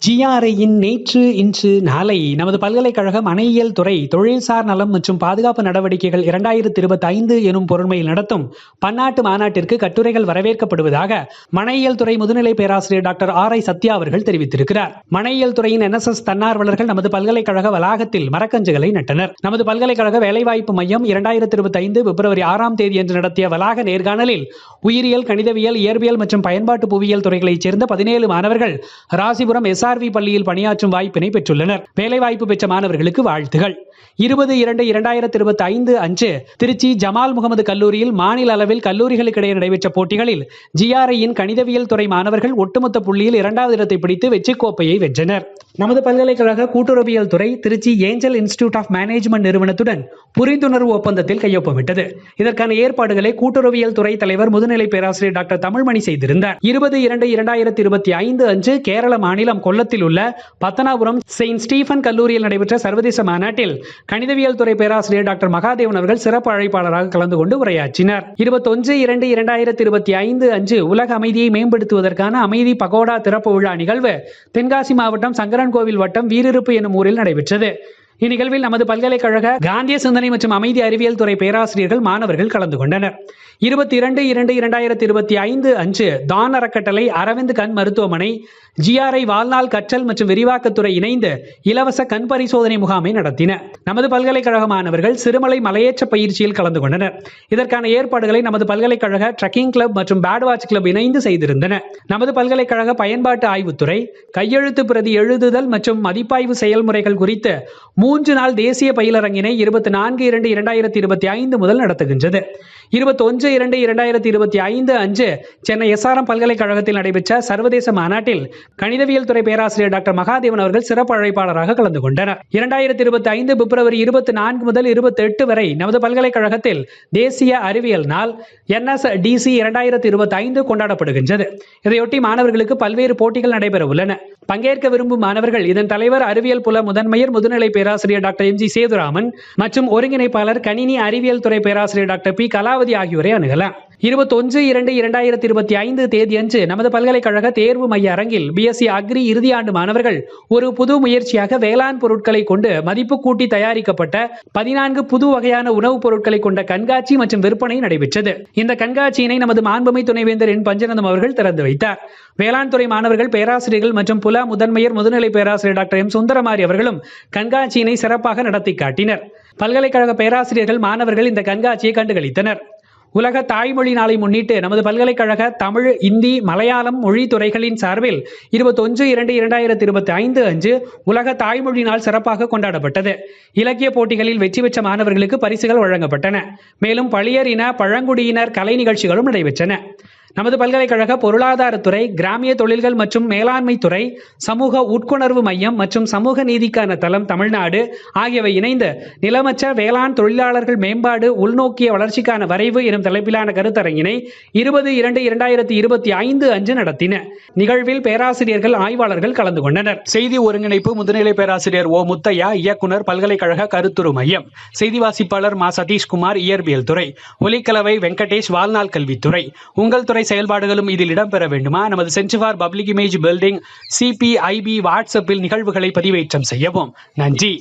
ஜிஆர்ஐயின் நேற்று இன்று நாளை நமது பல்கலைக்கழகம் அணையியல் துறை தொழில்சார் நலம் மற்றும் பாதுகாப்பு நடவடிக்கைகள் 2025 எனும் பொருண்மையில் நடத்தும் பன்னாட்டு மாநாட்டிற்கு கட்டுரைகள் வரவேற்கப்படுவதாக மனையியல் துறை முதுநிலை பேராசிரியர் டாக்டர் ஆர். ஐ. சத்யா அவர்கள் தெரிவித்திருக்கிறார். மனையியல் துறையின் NSS தன்னார்வலர்கள் நமது பல்கலைக்கழக வளாகத்தில் மரக்கன்றுகளை நட்டனர். நமது பல்கலைக்கழக வேலைவாய்ப்பு மையம் 2025 பிப்ரவரி 6ஆம் தேதி அன்று நடத்திய வளாக நேர்காணலில் உயிரியல், கணிதவியல், இயற்பியல் மற்றும் பயன்பாட்டு புவியியல் துறைகளைச் சேர்ந்த 17 மாணவர்கள் ராசிபுரம் SRV பள்ளியில் பணியாற்றும் வாய்ப்பினை பெற்றுள்ளனர். வேலைவாய்ப்பு பெற்ற மாணவர்களுக்கு வாழ்த்துகள். 20/2/2025 அன்று திருச்சி ஜமால் முகமது கல்லூரியில் மாநில அளவில் கல்லூரிகளுக்கிடையே நடைபெற்ற போட்டிகளில் ஜிஆர்ஐயின் கணிதவியல் துறை மாணவர்கள் ஒட்டுமொத்த புள்ளியில் 2வது இடத்தை பிடித்து வெற்றி கோப்பையை வென்றனர். நமது பல்கலைக்கழக கூட்டுறவியல் துறை Trichy Angel Institute of Management நிறுவனத்துடன் புரிந்துணர்வு ஒப்பந்தத்தில் கையொப்பமிட்டது. இதற்கான ஏற்பாடுகளை கூட்டுறவியல் துறை தலைவர் முதுநிலை பேராசிரியர் டாக்டர் தமிழ்மணி செய்திருந்தார். 20/2/2025 அன்று கேரள மாநிலம் கொல்லத்தில் உள்ள பத்தனாபுரம் செயின்ட் ஸ்டீபன் கல்லூரியில் நடைபெற்ற சர்வதேச மாநாட்டில் கணிதவியல் துறை பேராசிரியர் டாக்டர் மகாதேவன் அவர்கள் சிறப்பு அழைப்பாளராக கலந்து கொண்டு உரையாற்றினார். 21/2/2025 அன்று உலக அமைதியை மேம்படுத்துவதற்கான அமைதி பகோடா திறப்பு விழா நிகழ்வு தென்காசி மாவட்டம் சங்கரன்கோவில் வட்டம் வீரிருப்பு எனும் ஊரில் நடைபெற்றது. இந்நிகழ்வில் நமது பல்கலைக்கழக காந்திய சிந்தனை மற்றும் அமைதி அறிவியல் துறை பேராசிரியர்கள், மாணவர்கள் கலந்து கொண்டனர். 22/2/2025 அன்று தான் அறக்கட்டளை, அரவிந்த் கண் மருத்துவமனை, ஜிஆர்ஐ வாழ்நாள் கற்றல் மற்றும் விரிவாக்கத்துறை இணைந்து இலவச கண் பரிசோதனை முகாமை நடத்தின. நமது பல்கலைக்கழக மாணவர்கள் சிறுமலை மலையேற்ற பயிற்சியில் கலந்து கொண்டனர். இதற்கான ஏற்பாடுகளை நமது பல்கலைக்கழக ட்ரக்கிங் கிளப் மற்றும் பேட் வாட்ச் கிளப் இணைந்து செய்திருந்தன. நமது பல்கலைக்கழக பயன்பாட்டு ஆய்வுத்துறை கையெழுத்து பிரதி எழுதுதல் மற்றும் மதிப்பாய்வு செயல்முறைகள் குறித்து 3 நாள் தேசிய பயிலரங்கினை 24/2/2025 முதல் நடத்துகின்றது. 21/2/2025 அன்று சென்னை SRM பல்கலைக்கழகத்தில் நடைபெற்ற சர்வதேச மாநாட்டில் கணிதவியல் துறை பேராசிரியர் டாக்டர் மகாதேவன் அவர்கள் சிறப்பு அழைப்பாளராக கலந்து கொண்டனர். 2025 பிப்ரவரி 24 முதல் 28 வரை நமது பல்கலைக்கழகத்தில் தேசிய அறிவியல் நாள் NSDC 2025 கொண்டாடப்படுகின்றது. இதையொட்டி மாணவர்களுக்கு பல்வேறு போட்டிகள் நடைபெற உள்ளன. பங்கேற்க விரும்பும் மாணவர்கள் இதன் தலைவர், அறிவியல் புல முதன்மையர் முதுநிலை பேராசிரியர் டாக்டர் MG சேதுராமன் மற்றும் ஒருங்கிணைப்பாளர் கணினி அறிவியல் துறை பேராசிரியர் டாக்டர் P கலாவதி ஆகியோரை அணுகலாம். 21/2/2025 தேதியன்று நமது பல்கலைக்கழக தேர்வு மைய அரங்கில் BSc அக்ரி இறுதி ஆண்டு மாணவர்கள் ஒரு புது முயற்சியாக வேளாண் பொருட்களை கொண்டு மதிப்பு கூட்டி தயாரிக்கப்பட்ட 14 புது வகையான உணவுப் பொருட்களை கொண்ட கண்காட்சி மற்றும் விற்பனை நடைபெற்றது. இந்த கண்காட்சியினை நமது மாண்புமை துணைவேந்தர் என் பஞ்சநந்தம் அவர்கள் திறந்து வைத்தார். வேளாண் துறை மாணவர்கள், பேராசிரியர்கள் மற்றும் புல முதன்மையர் முதுநிலை பேராசிரியர் டாக்டர் M சுந்தரமாரி அவர்களும் கண்காட்சியினை சிறப்பாக நடத்தி காட்டினர். பல்கலைக்கழக பேராசிரியர்கள், மாணவர்கள் இந்த கண்காட்சியை கண்டுகளித்தனர். உலக தாய்மொழி நாளை முன்னிட்டு நமது பல்கலைக்கழக தமிழ், இந்தி, மலையாளம் மொழி துறைகளின் சார்பில் 21/2/2025 அன்று உலக தாய்மொழி நாள் சிறப்பாக கொண்டாடப்பட்டது. இலக்கிய போட்டிகளில் வெற்றி பெற்ற மாணவர்களுக்கு பரிசுகள் வழங்கப்பட்டன. மேலும் பழியர் இன, பழங்குடியினர் கலை நிகழ்ச்சிகளும் நடைபெற்றன. நமது பல்கலைக்கழக பொருளாதாரத்துறை, கிராமிய தொழில்கள் மற்றும் மேலாண்மை துறை, சமூக உட்கொணர்வு மையம் மற்றும் சமூக நீதிக்கான தளம் தமிழ்நாடு ஆகியவை இணைந்து நிலமற்ற வேளாண் தொழிலாளர்கள் மேம்பாடு, உள்நோக்கிய வளர்ச்சிக்கான வரைவு எனும் தலைப்பிலான கருத்தரங்கினை 20/2/2025 அன்று நடத்தின. நிகழ்வில் பேராசிரியர்கள், ஆய்வாளர்கள் கலந்து கொண்டனர். செய்தி ஒருங்கிணைப்பு முதுநிலை பேராசிரியர் O. முத்தையா, இயக்குனர், பல்கலைக்கழக கருத்துரு மையம். செய்தி வாசிப்பாளர் மா. சதீஷ்குமார், இயற்பியல் துறை. ஒலிக்கலவை வெங்கடேஷ், வாழ்நாள் கல்வித்துறை. உங்கள் துறை செயல்பாடுகளும் இதில் இடம்பெற வேண்டுமா? நமது centre for public image building CPIB வாட்ஸ்அப்பில் நிகழ்வுகளை பதிவேற்றம் செய்யவும். நன்றி.